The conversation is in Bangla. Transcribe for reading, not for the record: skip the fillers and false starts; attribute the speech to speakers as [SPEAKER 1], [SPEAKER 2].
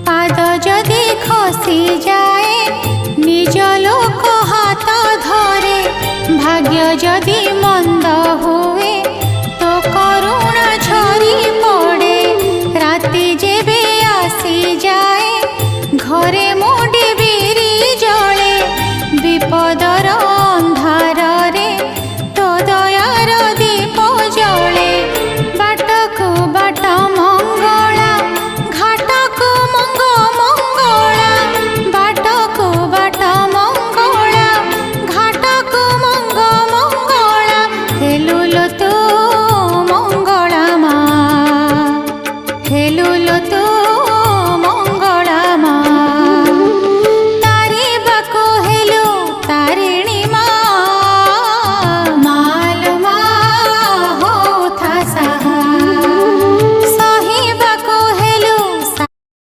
[SPEAKER 1] पाद जदि खसी जाए निज लोक हाथ धरे भाग्य जदि मंद हुए